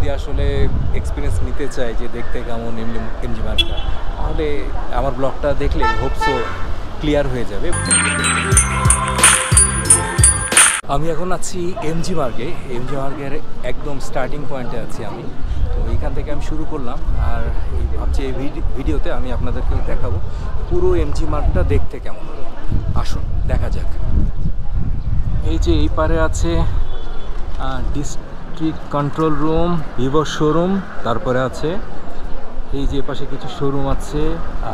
যদি আসলে এক্সপিরিয়েন্স নিতে চায় যে দেখতে কেমন এমজি মার্গটা, তাহলে আমার ব্লগটা দেখলে হোপসো ক্লিয়ার হয়ে যাবে। আমি এখন আছি এমজি মার্গে। এমজি মার্গের একদম স্টার্টিং পয়েন্টে আছি আমি। তো এইখান থেকে আমি শুরু করলাম, আর ভাবছি এই ভিডিওতে আমি আপনাদেরকে দেখাবো পুরো এমজি মার্গটা দেখতে কেমন। আসুন দেখা যাক। এই যে এই পারে আছে district control room, Vivo showroom, তারপরে আছে এই যে পাশে কিছু শোরুম আছে,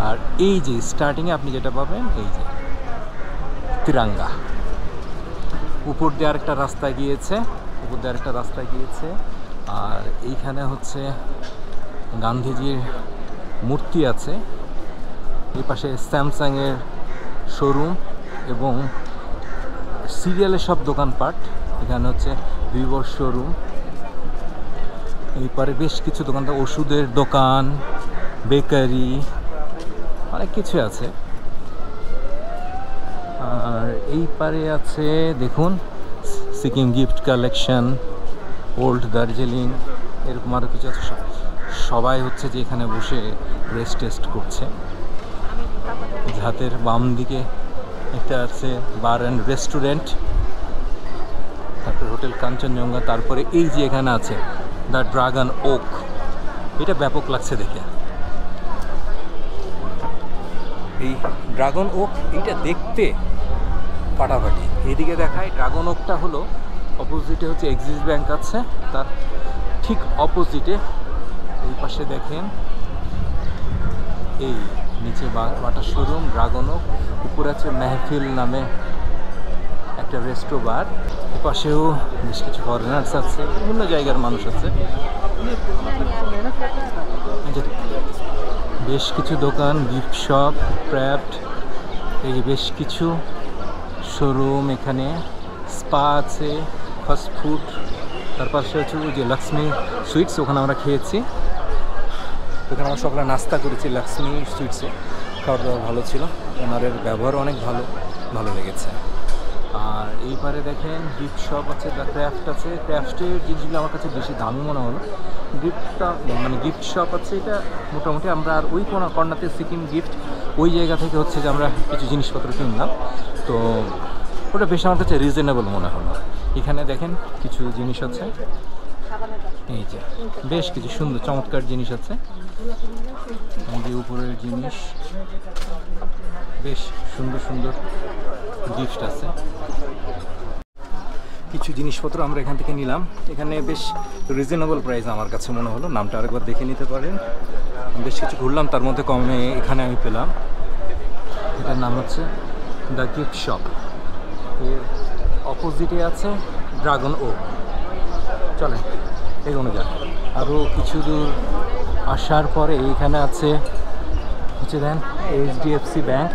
আর এই যে স্টার্টিংয়ে আপনি যেটা পাবেন এই যে তিরাঙ্গা। উপর দিয়ে আরেকটা রাস্তা গিয়েছে, আর এইখানে হচ্ছে গান্ধীজির মূর্তি আছে। এই পাশে স্যামসাংয়ের শোরুম এবং সিরিয়ালের সব দোকানপাট। এখানে হচ্ছে ভিভোর শোরুম। এই পারে বেশ কিছু দোকানদার, ওষুধের দোকান, বেকারি, অনেক কিছু আছে। আর এই পারে আছে দেখুন Sikkim gift collection, old Darjeeling, এরকম আরও কিছু আছে। সবাই হচ্ছে যে এখানে বসে টেস্ট করছে। হাতের বাম দিকে একটা আছে বার অ্যান্ড রেস্টুরেন্ট, তারপরে হোটেল কাঞ্চনজঙ্ঘা, তারপরে এই যে এখানে আছে দ্য ড্রাগন ওক। এটা ব্যাপক লাগছে দেখে। এই ড্রাগন ওক এইটা দেখতে ফাটাফাটি। এইদিকে দেখায় ড্রাগন ওকটা হলো অপোজিটে হচ্ছে এক্সিস ব্যাংক আছে, তার ঠিক অপোজিটে এই পাশে দেখেন এই নিচে বাটার শোরুম ড্রাগন ওক, উপরে আছে মেহফিল নামে একটা রেস্টো বার। এ পাশেও বেশ কিছু ফরেনার্স আছে, বিভিন্ন জায়গার মানুষ আছে। বেশ কিছু দোকান, গিফট শপ, ক্রাফট, এই যে বেশ কিছু শোরুম, এখানে স্পা আছে, ফাস্ট ফুড। তার পাশে হচ্ছে যে লক্ষ্মী সুইটস, ওখানে আমরা খেয়েছি। ওখানে আমরা সকালে নাস্তা করেছি লক্ষ্মী সুইটসে। খাওয়ার দাওয়া ভালো ছিল, ওনারের ব্যবহারও অনেক ভালো লেগেছে। আর এইবারে দেখেন গিফট শপ আছে, দ্য ক্রাফট আছে। ক্রাফটের জিনিসগুলো আমার কাছে বেশি দামি মনে হলো। গিফট শপ আছে, এটা মোটামুটি আমরা আর ওই কর্নাতে সিকিম গিফট, ওই জায়গা থেকে হচ্ছে যে আমরা কিছু জিনিসপত্র কিনলাম। তো ওটা বেশ আমার কাছে রিজনেবল মনে হলো। এখানে দেখেন কিছু জিনিস আছে, এই যে বেশ কিছু সুন্দর চমৎকার জিনিস আছে। এই যে উপরের জিনিস, বেশ সুন্দর গিফট আছে। কিছু জিনিসপত্র আমরা এখান থেকে নিলাম। এখানে বেশ রিজনেবল প্রাইস আমার কাছে মনে হলো। নামটা আরেকবার দেখে নিতে পারেন। বেশ কিছু ঘুরলাম, তার মধ্যে কমে এখানে আমি পেলাম। এটার নাম হচ্ছে দ্য গিফট শপ। এর অপোজিটে আছে ড্রাগন ওক। চলেন এগোনো যাক। আরও কিছু দূর আসার পরে এইখানে আছে হচ্ছে দেন HDFC ব্যাংক।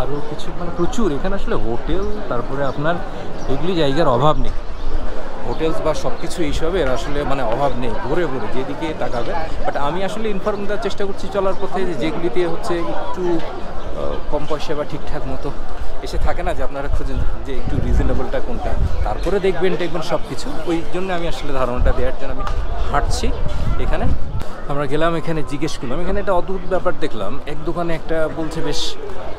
আরও কিছু প্রচুর এখানে আসলে হোটেল, তারপরে আপনার এগুলি জায়গার অভাব নেই। হোটেলস বা সব কিছু এইসবের আসলে অভাব নেই, ভরে যেদিকে তাকাবে। বাট আমি আসলে ইনফর্ম দেওয়ার চেষ্টা করছি চলার পথে যেগুলিতে হচ্ছে একটু কম পয়সা বা ঠিকঠাক মতো এসে থাকে না, যে আপনারা খুঁজেন যে একটু রিজনেবলটা কোনটা, তারপরে দেখবেন সব কিছু। ওই জন্য আমি আসলে ধারণাটা দেওয়ার জন্য আমি হাঁটছি। এখানে আমরা গেলাম, এখানে জিজ্ঞেস করলাম। এখানে একটা অদ্ভুত ব্যাপার দেখলাম, এক দোকানে একটা বলছে বেশ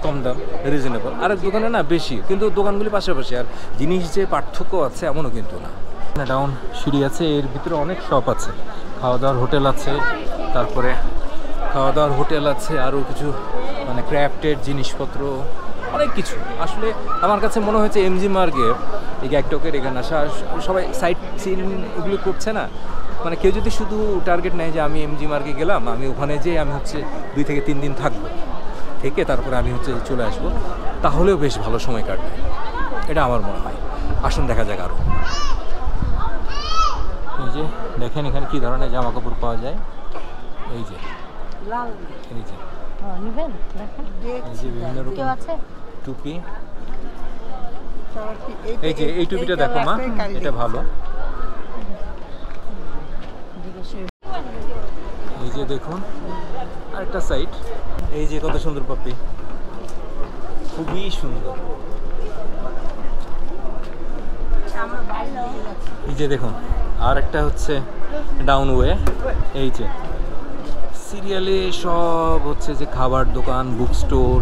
কম দাম, রিজনেবল, আরেক দোকানে না বেশি, কিন্তু দোকানগুলি পাশাপাশি। আর জিনিস যে পার্থক্য আছে এমনও কিন্তু না। ডাউন সিঁড়ি আছে, এর ভিতরে অনেক শপ আছে, খাওয়া দাওয়ার হোটেল আছে, তারপরে আরও কিছু ক্রাফটের জিনিসপত্র, অনেক কিছু। আসলে আমার কাছে মনে হয়েছে এমজি মার্গে এই গ্যাংটকের এখানে আসা, সবাই সাইট সিন এগুলো করছে না। কেউ যদি শুধু টার্গেট নেয় যে আমি এমজি মার্গে গেলাম, আমি ওখানে যেয়ে আমি হচ্ছে 2 থেকে 3 দিন থাকবো, থেকে তারপরে আমি হচ্ছে চলে আসবো, তাহলেও বেশ ভালো সময় কাটবে, এটা আমার মনে হয়। আসুন দেখা যাক আরও। এই যে দেখেন এখানে কী ধরনের জামা কাপড় পাওয়া যায়। এই যে বিভিন্ন রকম টুপি। এই যে এই টুপিটা দেখো মা, এটা ভালো। এই যে দেখুন আরেকটা সাইড, এই যে কত সুন্দর পাপি, খুবই সুন্দর। এই যে দেখুন আর একটা হচ্ছে ডাউনওয়ে। এই যে সিরিয়ালে সব হচ্ছে যে খাবার দোকান, বুক স্টোর,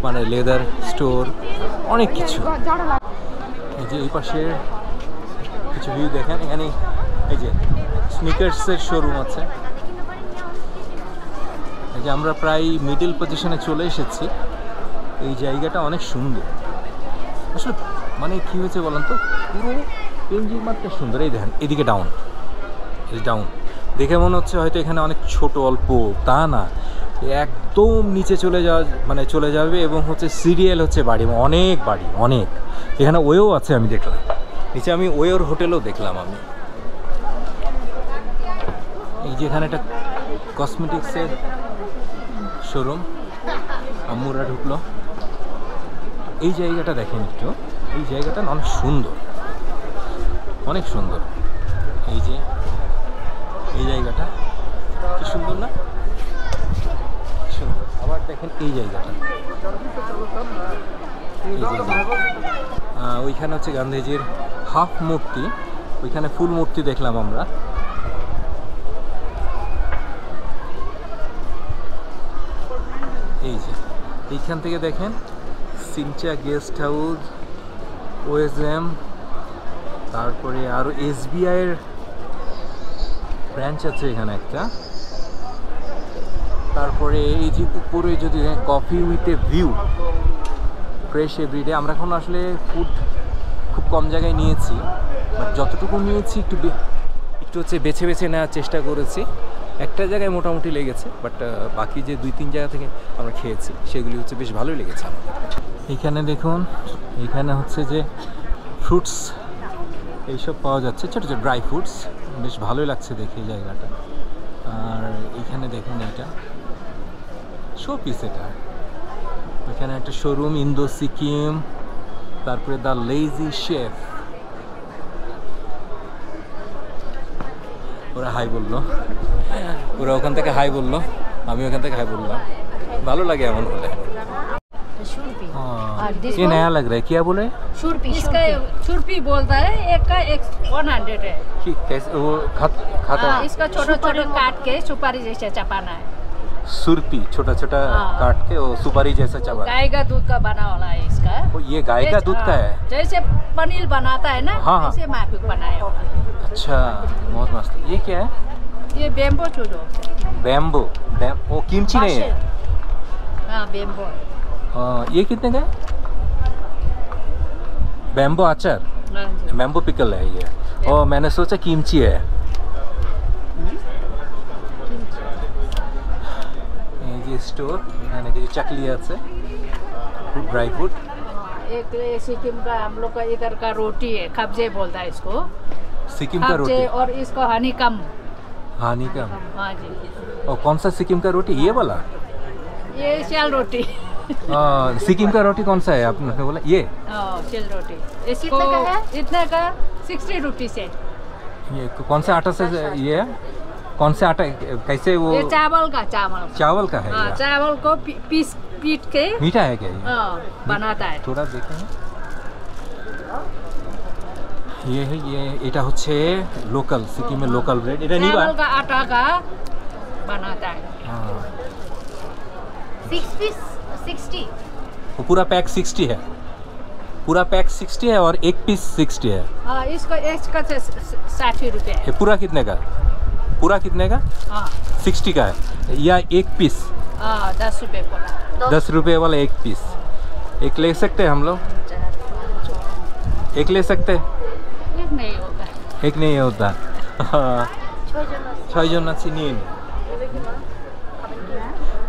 মানে লেদার স্টোর, অনেক কিছু। এই যে এই পাশে কিছু ভিউ দেখেন, এখানে এই যে স্নিকার্সের শোরুম আছে। এই যে আমরা প্রায় মিডল পজিশনে চলে এসেছি। এই জায়গাটা অনেক সুন্দর আসলে, মানে কি হয়েছে বলেন তো, পুরো পেঞ্জিং মার্কটা সুন্দর। এই দেখেন এদিকে ডাউন, এই ডাউন দেখে মনে হচ্ছে হয়তো এখানে অনেক ছোট অল্প, তা না, একদম নিচে চলে যাওয়া, মানে চলে যাবে। এবং হচ্ছে সিরিয়াল হচ্ছে বাড়ি, অনেক বাড়ি, অনেক। এখানে ওয়েও আছে, আমি দেখলাম নিচে, আমি ওয়ের হোটেলও দেখলাম আমি। এই যে এখানে একটা কসমেটিক্সের শোরুম, আম্মুরা ঢুকলো। এই জায়গাটা দেখেন একটু, এই জায়গাটা অনেক সুন্দর, অনেক সুন্দর। এই যে এই জায়গাটা কি সুন্দর না, সুন্দর। আবার দেখেন এই জায়গাটা, ওইখানে হচ্ছে গান্ধীজির হাফ মূর্তি, ওইখানে ফুল মূর্তি দেখলাম আমরা। এই যে এইখান থেকে দেখেন সিনচা গেস্ট হাউস, ওএসএম, তারপরে আরও এসবিআইয়ের ব্রাঞ্চ আছে এখানে একটা। তারপরে এই যে উপরে যদি coffee with a view, fresh everyday. আমরা এখন আসলে ফুড খুব কম জায়গায় নিয়েছি, বাট যতটুকু নিয়েছি একটু হচ্ছে বেছে বেছে নেওয়ার চেষ্টা করেছি। একটা জায়গায় মোটামুটি লেগেছে, বাট বাকি যে 2-3 জায়গা থেকে আমরা খেয়েছি সেগুলি হচ্ছে বেশ ভালোই লেগেছে আমাদের। এইখানে দেখুন, এইখানে হচ্ছে যে ফ্রুটস এইসব পাওয়া যাচ্ছে, ছোটো ছোটো ড্রাই ফ্রুটস, বেশ ভালোই লাগছে দেখে এই জায়গাটা। আর এইখানে দেখুন এটা শো পিস, এটা এখানে একটা শোরুম, ইন্দো সিকিম, তারপরে দ্য লেজি শেফ। ওরা হাই বললো, ওরা ওখান থেকে হাই বললো, আমি ওখান থেকে হাই বললাম। ভালো লাগে এমন বলে। ये नया लग रहा है, क्या बोले? छुरपी, इसका छुरपी बोलता है, एक का 100 है। कैसे वो खाता है? इसका छोटा छोटा काट के सुपारी जैसे चपाना है। सुरपी छोटा छोटा काट के वो सुपारी जैसा चबा। गाय का दूध का बना वाला है इसका। ये गाय का दूध का है, जैसे पनीर बनाता है ना, वैसे माफिक बनाया होगा। अच्छा, बहुत मस्त। ये क्या है? ये बेम्बो चूडो। बैम्बो, वो किमची नहीं है? हाँ, बेम्बो। ये कितने का है? बैम्बो अचार, बैम्बो पिकल है ये। और मैंने सोचा किमची है। ये स्टोर, मैंने कि चकली আছে, ड्राई फ्रूट। एक सिक्किम का हम लोग का इधर का रोटी है, खबजे बोलता है इसको, सिक्किम का रोटी। और इसको हनीकम। हनीकम, हाँ जी। और कौन सा सिक्किम का रोटी? ये वाला? ये शेल रोटी। सिक्किम का रोटी कौन सा है आपने बोला? ये शेल रोटी। इसको इतने का 60 रुपीस है। ये कौन सा आटा से ये है? कौन से आटा, कैसे वो? ये चावल का, चावल का है। चावल को पीट के। मीठा है क्या ये? बनाता है। थोड़ा देखें। ये है, ये এটা হচ্ছে লোকাল সিকিমের লোকাল ব্রেড। এটা নিবা? चावल का आटा का बनाता है। हाँ, 6 पीस 60। वो पूरा पैक 60 है, पूरा पैक 60 है और एक पीस 60 है। हाँ, इसको एक का 60 रुपये है। ये पूरा कितने का? पूरा कितने का? हाँ, 60 का है, या एक पीस? 10 रुपये पूरा। 10 रुपये वाला एक पीस। एक ले सकते हैं हम लोग? एक ले सकते हैं? एक नहीं होगा। एक नहीं होता। 6 জন আছে, নিয়ে নিন।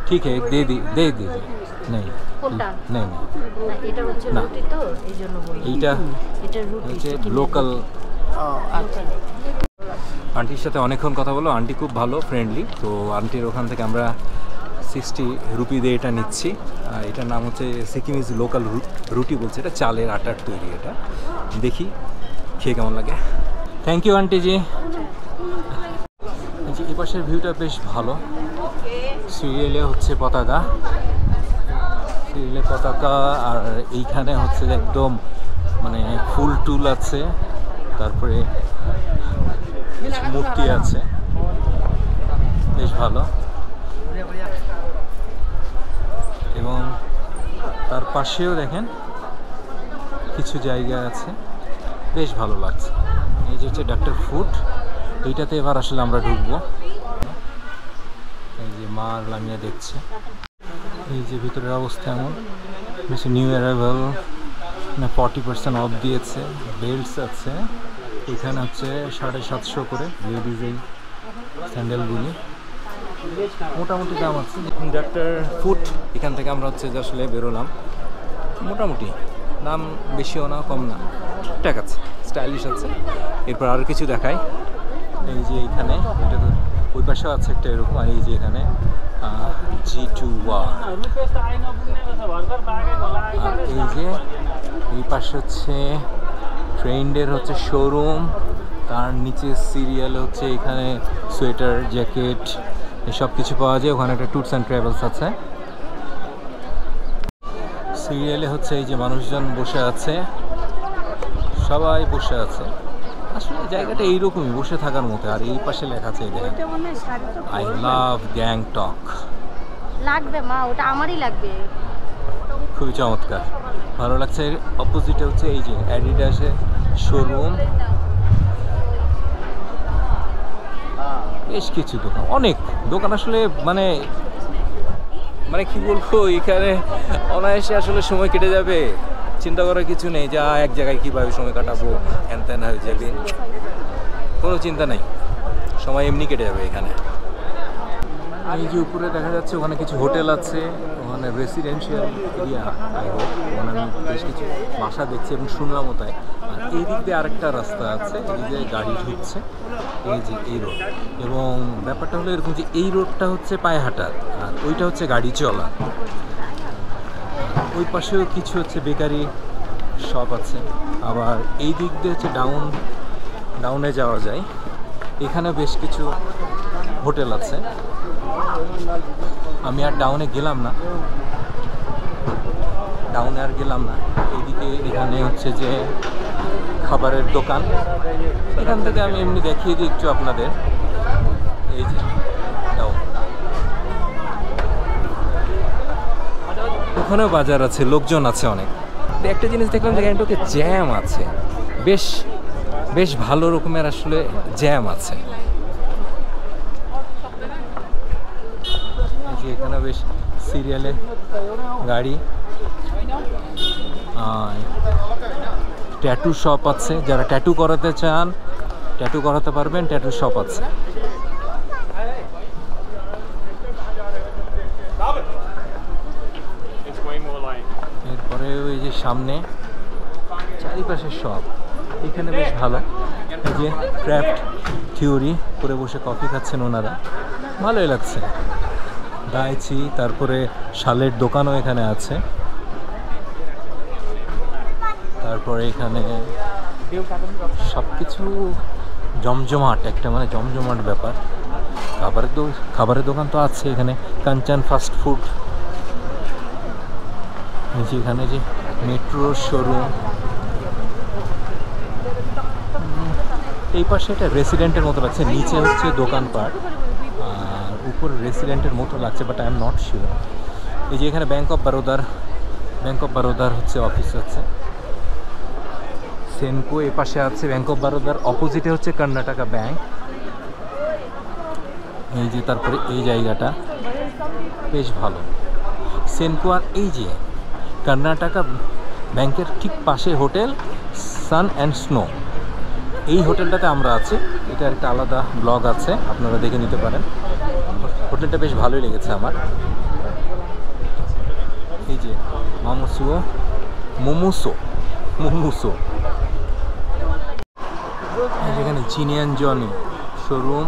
ঠিক है, दे दीजिए। नहीं नहीं, এটা হচ্ছে রুটি, তো এই জন্য বলি এইটা এটা রুটি হচ্ছে লোকাল। আচ্ছা, আন্টির সাথে অনেকক্ষণ কথা বলো, আন্টি খুব ভালো, ফ্রেন্ডলি। তো আন্টির ওখান থেকে আমরা 60 রুপি দিয়ে এটা নিচ্ছি। এটার নাম হচ্ছে সিকিমিজ লোকাল রুটি বলছে, এটা চালের আটার তৈরি। এটা দেখি খেয়ে কেমন লাগে। থ্যাংক ইউ আন্টি জি। এই পাশের ভিউটা বেশ ভালো। সিরিয়ালে হচ্ছে পতাকা, সিরিয়ালে পতাকা, আর এইখানে হচ্ছে একদম মানে ফুল টুল আছে। তারপরে মূর্তি আছে, বেশ ভালো। এবং তার পাশেও দেখেন কিছু জায়গা আছে, বেশ ভালো লাগছে। এই যে হচ্ছে ডাক্তার ফুড, এইটাতে এবার আসলে আমরা ঢুকবো। এই যে মা আর লামিয়া দেখছে। এই যে ভিতরের অবস্থা এমন, বেশি নিউ অ্যারাইভাল, 40% অফ দিয়েছে। বেল্টস আছে এখানে, হচ্ছে 750 করে লেডিজ এই স্যান্ডেলগুলি, মোটামুটি দাম আছে। ডাক্তার ফুড, এখান থেকে আমরা হচ্ছে যে আসলে বেরোলাম, মোটামুটি দাম বেশিও না কম না, ঠিকঠাক আছে, স্টাইলিশ আছে। এরপর আরও কিছু দেখাই। এই যে এইখানে, এটা তো ওই পাশেও আছে একটা এরকম, আর এই যে এখানে G2 আর এই যে এই পাশে হচ্ছে ট্রেন্ডের হচ্ছে শোরুম, তার নিচে সিরিয়াল হচ্ছে এখানে সোয়েটার, জ্যাকেট এসব কিছু পাওয়া যায়। ওখানে একটা ট্যুরস অ্যান্ড ট্রাভেলস আছে। সিরিয়ালে হচ্ছে এই যে মানুষজন বসে আছে, সবাই বসে আছে। আসলে জায়গাটা এইরকমই, বসে থাকার মতো। আর এই পাশে লেখা আছে আই লাভ গ্যাংটক। লাগবে মা, ওটা আমারই লাগবে। খুবই চমৎকার, ভালো লাগছে। অপোজিটে হচ্ছে এই যে অ্যাডিডাসের শোরুম, বেশ কিছু দোকান, অনেক দোকান আসলে, মানে মানে কি বলবো, এখানে অনায়াসে আসলে সময় কেটে যাবে, চিন্তা করার কিছু নেই। যা এক জায়গায় কীভাবে সময় কাটাবো, হ্যান ত্যান হয়ে যাবে, কোনো চিন্তা নেই, সময় এমনি কেটে যাবে এখানে। এই যে উপরে দেখা যাচ্ছে ওখানে কিছু হোটেল আছে, ওখানে রেসিডেন্সিয়াল এরিয়া, ওখানে আমি বেশ কিছু বাসা দেখছি এবং শুনলাম ওটাই। আর এই দিক দিয়ে আরেকটা রাস্তা আছে, এই দিয়ে গাড়ি ঢুকছে, এই যে এই রোড। এবং ব্যাপারটা হলো এরকম যে এই রোডটা হচ্ছে পায়ে হাঁটার, আর ওইটা হচ্ছে গাড়ি চলা। ওই পাশেও কিছু হচ্ছে বেকারি শপ আছে। আবার এই দিক দিয়ে হচ্ছে ডাউনে যাওয়া যায়, এখানে বেশ কিছু হোটেল আছে। আমি আর ডাউনে গেলাম না, এইদিকে এখানে হচ্ছে যে খাবারের দোকান, এখান থেকে আমি এমনি দেখিয়ে দিই একটু আপনাদের। এই যে ডাউন, ওখানেও বাজার আছে, লোকজন আছে অনেক। একটা জিনিস দেখলাম যে গ্যাংটকে জ্যাম আছে, বেশ বেশ ভালো রকমের আসলে জ্যাম আছে। এখানে বেশ সিরিয়ালে গাড়ি, ট্যাটু শপ আছে, যারা ট্যাটু করাতে চান ট্যাটু করাতে পারবেন, ট্যাটু শপ আছে। এরপরে ওই যে সামনে চারিপাশে শপ, এখানে বেশ ভালো। এই যে ক্রাফট থিওরি করে বসে কফি খাচ্ছেন ওনারা, ভালোই লাগছে। দাইচি, তারপরে শালের দোকানও এখানে আছে। তারপরে এখানে সব কিছু জমজমাট, একটা মানে জমজমাট ব্যাপার। খাবারের দোকান তো আছে এখানে, কাঞ্চন ফাস্ট ফুড। এই যে এখানে যে মেট্রোর শোরুম, এই পাশে এটা রেসিডেন্টের মতো লাগছে, নিচে হচ্ছে দোকানপাট, আর উপরে রেসিডেন্টের মতো লাগছে, but I am not sure. এই যে এখানে ব্যাংক অফ বারোদার হচ্ছে অফিস আছে। সেনকো এ পাশে আছে, ব্যাংক অফ বারোদার অপোজিটে হচ্ছে কর্ণাটকা ব্যাংক। এই যে তারপরে এই জায়গাটা বেশ ভালো, সেনকো। আর এই যে কর্ণাটকা ব্যাংকের ঠিক পাশে হোটেল সান অ্যান্ড স্নো, এই হোটেলটাতে আমরা আছি। এটা একটা আলাদা ব্লগ আছে, আপনারা দেখে নিতে পারেন। হোটেলটা বেশ ভালোই লেগেছে আমার। এই যে মোমোসো, যেখানে জিনিয়ান জনি শোরুম,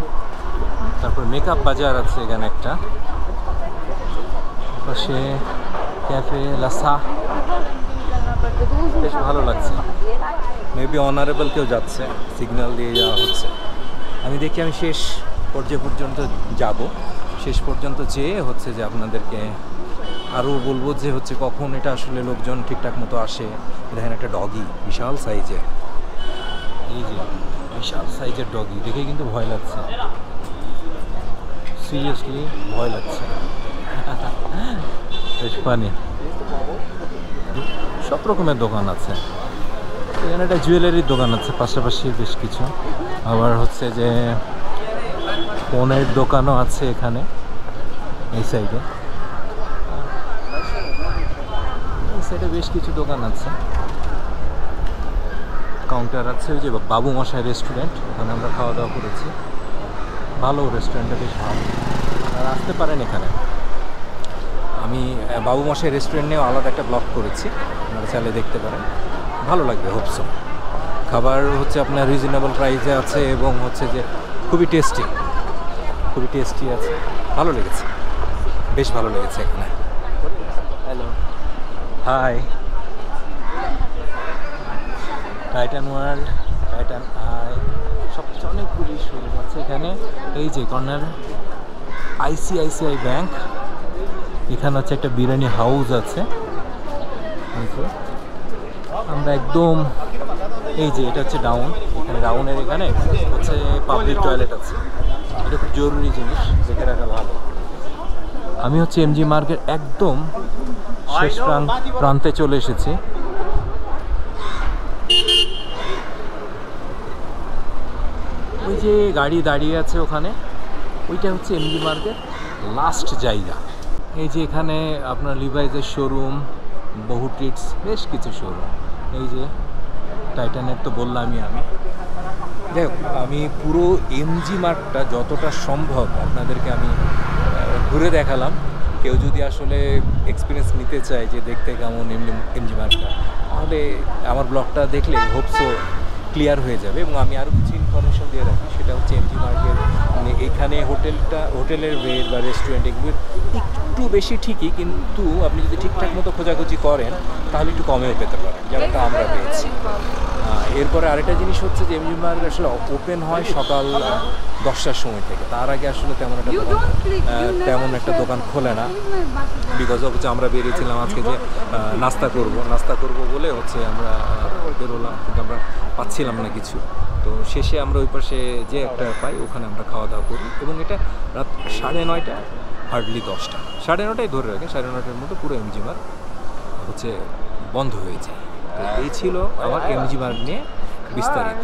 তারপর মেকআপ বাজার আছে এখানে একটা, পাশে ক্যাফে লাসা, বেশ ভালো লাগছে। মেবি অনারেবল কেউ যাচ্ছে, সিগন্যাল দিয়ে যাওয়া হচ্ছে। আমি দেখি আমি শেষ পর্যায় পর্যন্ত যাব, শেষ পর্যন্ত যেয়ে হচ্ছে যে আপনাদেরকে আরও বলবো যে হচ্ছে কখন এটা আসলে লোকজন ঠিকঠাক মতো আসে। দেখেন একটা ডগি, বিশাল সাইজের, এই যে বিশাল সাইজের ডগি দেখে কিন্তু ভয় লাগছে, সিরিয়াসলি ভয় লাগছে। বেশ ফানি। সব রকমের দোকান আছে এখানে, একটা জুয়েলারির দোকান আছে পাশাপাশি বেশ কিছু, আবার হচ্ছে যে ফোনের দোকানও আছে এখানে এই সাইডে। এই সাইডে বেশ কিছু দোকান আছে, কাউন্টার আছে। ওই যে বাবু মশাই রেস্টুরেন্ট, ওখানে আমরা খাওয়া দাওয়া করেছি, ভালো রেস্টুরেন্টটা, বেশ ভালো। আর আসতে পারেন এখানে। আমি বাবু মশাই রেস্টুরেন্ট নিয়েও আলাদা একটা ব্লগ করেছি, আপনারা চাইলে দেখতে পারেন, ভালো লাগবে হোপসো। খাবার হচ্ছে আপনার রিজনেবল প্রাইসে আছে এবং হচ্ছে যে খুবই টেস্টি আছে, ভালো লেগেছে, বেশ ভালো লেগেছে এখানে। Hello, hi. Titan World, Titan Eye, সবচেয়ে অনেকগুলি শোরুম আছে এখানে। এই যে কর্নার ICICI ব্যাংক, এখানে হচ্ছে একটা বিরিয়ানি হাউস আছে। আমরা একদম এই যে এটা হচ্ছে ডাউন, এখানে ডাউনের এখানে হচ্ছে পাবলিক টয়লেট আছে, এটা খুব জরুরি জিনিস, দেখে রাখা ভালো। আমি হচ্ছে MG মার্কের একদম শেষ প্রান্তে চলে এসেছি। ওই যে গাড়ি দাঁড়িয়ে আছে ওখানে, ওইটা হচ্ছে MG মার্কের লাস্ট জায়গা। এই যে এখানে আপনার লিভাইজের শোরুম, বহু ট্রিটস, বেশ কিছু শোরুম। এই যে টাইটানের তো বললামই আমি। দেখ, আমি পুরো MG মার্টটা যতটা সম্ভব আপনাদেরকে আমি ঘুরে দেখালাম। কেউ যদি আসলে এক্সপিরিয়েন্স নিতে চায় যে দেখতে কেমন MG মার্টটা, তাহলে আমার ব্লগটা দেখলে হোপসো ক্লিয়ার হয়ে যাবে। এবং আমি আরও কিছু ইনফরমেশন দিয়ে রাখি, সেটা হচ্ছে MG মার্কেট মানে এখানে হোটেলের রেট বা রেস্টুরেন্ট এগুলো একটু বেশি ঠিকই, কিন্তু আপনি যদি ঠিকঠাক মতো খোঁজাখুঁজি করেন তাহলে একটু কমেও পেতে পারেন, যেমনটা আমরা পেয়েছি। এরপরে আরেকটা জিনিস হচ্ছে যে MG মার্কেট আসলে ওপেন হয় সকাল 10টার সময় থেকে, তার আগে আসলে তেমন একটা দোকান খোলে না। বিকজ হচ্ছে আমরা বেরিয়েছিলাম আজকে যে নাস্তা করব বলে হচ্ছে আমরা বেরোলাম, কিন্তু আমরা পাচ্ছিলাম না কিছু। তো শেষে আমরা ওই পাশে যে একটা পাই ওখানে আমরা খাওয়া দাওয়া করি, এবং এটা রাত 9:30, হার্ডলি 10টা, 9:30টাই ধরে রাখে, 9:30টার মধ্যে পুরো MG মার্ট হচ্ছে বন্ধ হয়ে যায়। তো এই ছিল আমার MG মার্ট নিয়ে বিস্তারিত।